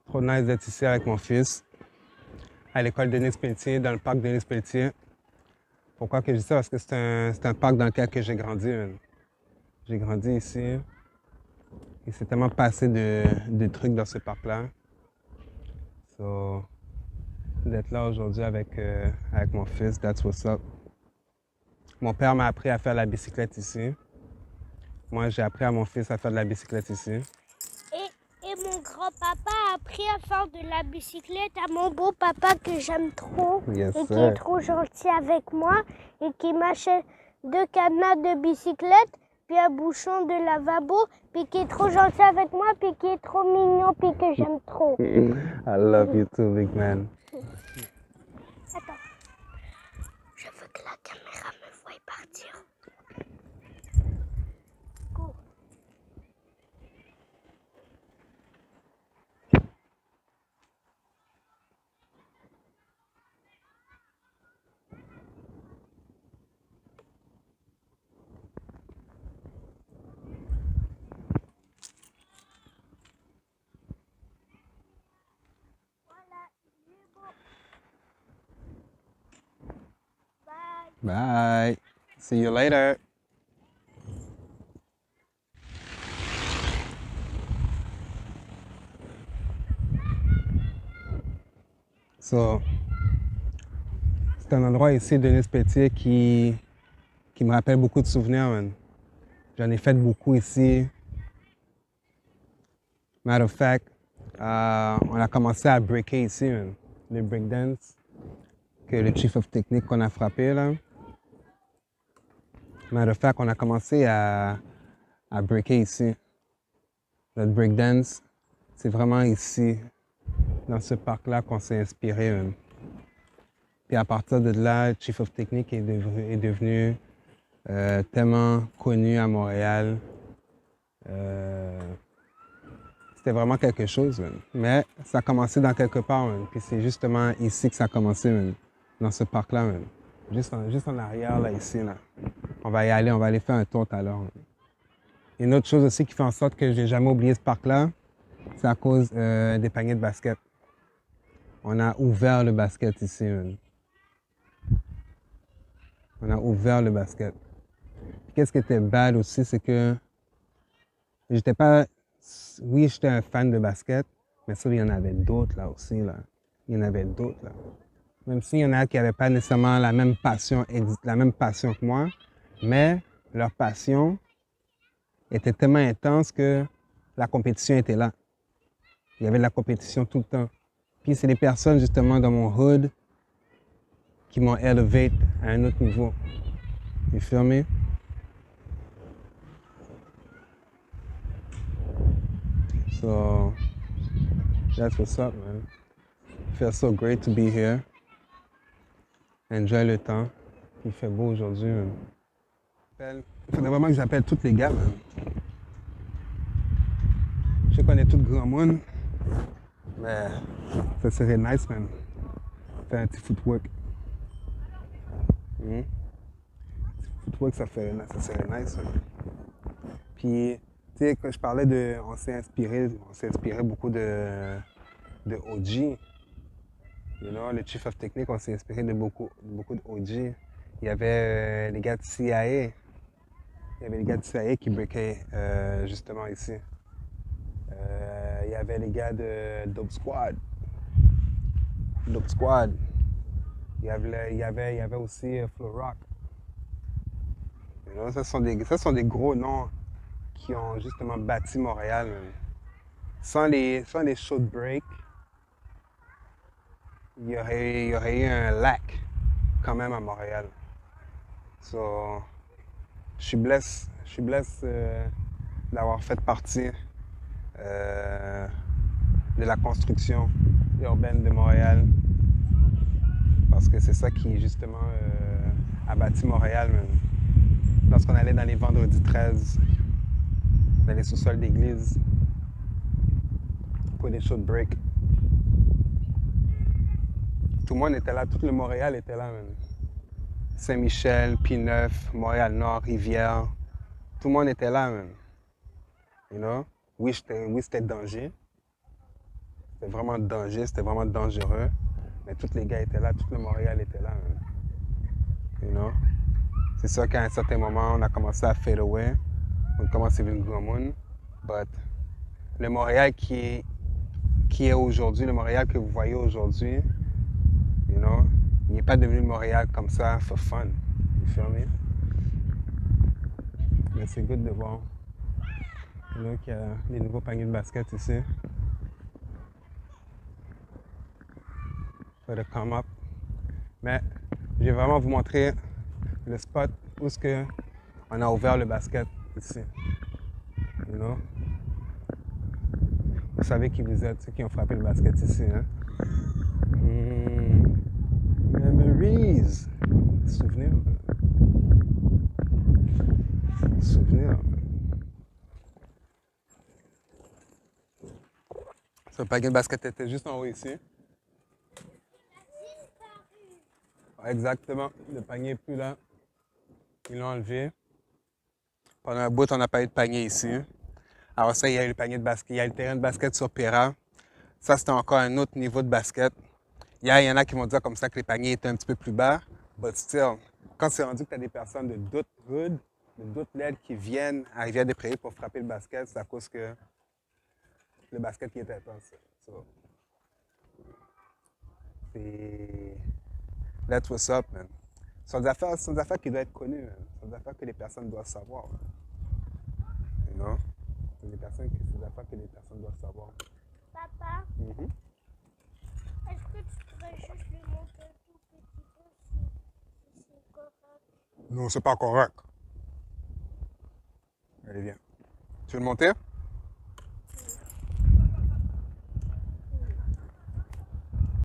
Trop nice d'être ici avec mon fils, à l'école Denis Pelletier, dans le parc Denis Pelletier. Pourquoi que je dis ça? Parce que c'est un parc dans lequel que j'ai grandi. J'ai grandi ici. Il s'est tellement passé de trucs dans ce parc-là. So, d'être là aujourd'hui avec mon fils, that's what's up. Mon père m'a appris à faire la bicyclette ici. Moi, j'ai appris à mon fils à faire de la bicyclette ici. Et mon grand-papa a appris à faire de la bicyclette à mon beau-papa que j'aime trop. Yes, et qui sir. est trop gentil avec moi et qui m'achète 2 cadenas de bicyclette, puis un bouchon de lavabo, puis qui est trop gentil avec moi, puis qui est trop mignon, puis que j'aime trop. I love you too, big man. Attends. Je veux que la caméra me voie partir. Go. Voilà, il est beau. Bye. Bye. See you later. So, c'est un endroit ici, Denis Pelletier, qui me rappelle beaucoup de souvenirs, man. J'en ai fait beaucoup ici. Matter of fact, on a commencé à breaker ici, man. Le breakdance, que le chief of technique qu'on a frappé, là. Matter of fact, on a commencé à breaker ici. Notre breakdance, c'est vraiment ici, dans ce parc-là, qu'on s'est inspiré, man. Puis à partir de là, le chief of technique est devenu tellement connu à Montréal. C'était vraiment quelque chose, man. Mais ça a commencé dans quelque part, man. Puis c'est justement ici que ça a commencé, man. Dans ce parc-là, man. Juste en arrière, là, ici, là. On va y aller, on va aller faire un tour tout à l'heure. Une autre chose aussi qui fait en sorte que j'ai jamais oublié ce parc-là, c'est à cause des paniers de basket. On a ouvert le basket ici, man. On a ouvert le basket. Qu'est-ce qui était bad aussi, c'est que j'étais pas... Oui, j'étais un fan de basket, mais ça, il y en avait d'autres là aussi, là. Il y en avait d'autres, là. Même s'il y en a qui n'avaient pas nécessairement la même passion que moi, mais leur passion était tellement intense que la compétition était là. Il y avait de la compétition tout le temps. Puis c'est des personnes, justement, dans mon hood qui m'ont élevé à un autre niveau. You feel me? So, that's what's up, man. It feels so great to be here. Enjoy le temps. Il fait beau aujourd'hui, man. Il faudrait vraiment que j'appelle tous les gars, man. Je sais qu'on est tous grands monde, mais ça serait nice, man. Faire un petit footwork. Footwork, ça serait nice, man. Puis, tu sais, quand je parlais on s'est inspiré beaucoup de OG. You know, le chief of technique, on s'est inspiré de beaucoup de OG. Il y avait les gars de CIA. Il y avait les gars de CIA qui breakaient justement ici. Il y avait les gars de Dope Squad. Il y avait aussi Flow Rock. You know, ça sont des gros noms qui ont justement bâti Montréal. Même. Sans les show de break, il y aurait eu un lac quand même à Montréal. So, je suis blessé d'avoir fait partie de la construction urbaine de Montréal. Parce que c'est ça qui, justement, a bâti Montréal. Même. Lorsqu'on allait dans les vendredis 13, dans les sous-sols d'église, pour des shows de break, tout le monde était là, tout le Montréal était là. Même. Saint-Michel, P9, Montréal-Nord, Rivière, tout le monde était là. Même. You know? Oui, c'était danger. C'était vraiment danger, c'était vraiment dangereux. Mais tous les gars étaient là, tout le Montréal était là. Man. You know? C'est sûr qu'à un certain moment, on a commencé à fade away. On a commencé à vivre grand monde. But le Montréal qui est aujourd'hui, le Montréal que vous voyez aujourd'hui, you know, il n'est pas devenu le Montréal comme ça for fun. You feel me? Mais c'est good de voir. You know, qu'il y a des nouveaux paniers de basket ici. For the come up. Mais je vais vraiment vous montrer le spot où est-ce que on a ouvert le basket ici. You know? Vous savez qui vous êtes, ceux qui ont frappé le basket ici. Hein? Memories. Souvenirs. Souvenirs. Ce panier de basket était juste en haut ici. Exactement. Le panier n'est plus là. Ils l'ont enlevé. Pendant un bout, on n'a pas eu de panier ici. Alors ça, il y a eu le panier de basket. Il y a le terrain de basket sur Pera. Ça, c'était encore un autre niveau de basket. Il y en a qui vont dire comme ça que les paniers étaient un petit peu plus bas. But still, quand c'est rendu que tu as des personnes de d'autres hoods, de d'autres LED qui viennent à Rivière-des-Prairies pour frapper le basket, c'est à cause que le basket qui est intense. So, c'est... That's what's up, man. Ce sont des affaires qui doivent être connues, man. Ce sont des affaires que les personnes doivent savoir. Man. You know? C'est des affaires que les personnes doivent savoir. Papa, Mm-hmm. est-ce que tu pourrais juste lui montrer un tout petit peu si c'est correct? Non, c'est pas correct. Allez, viens. Tu veux le monter?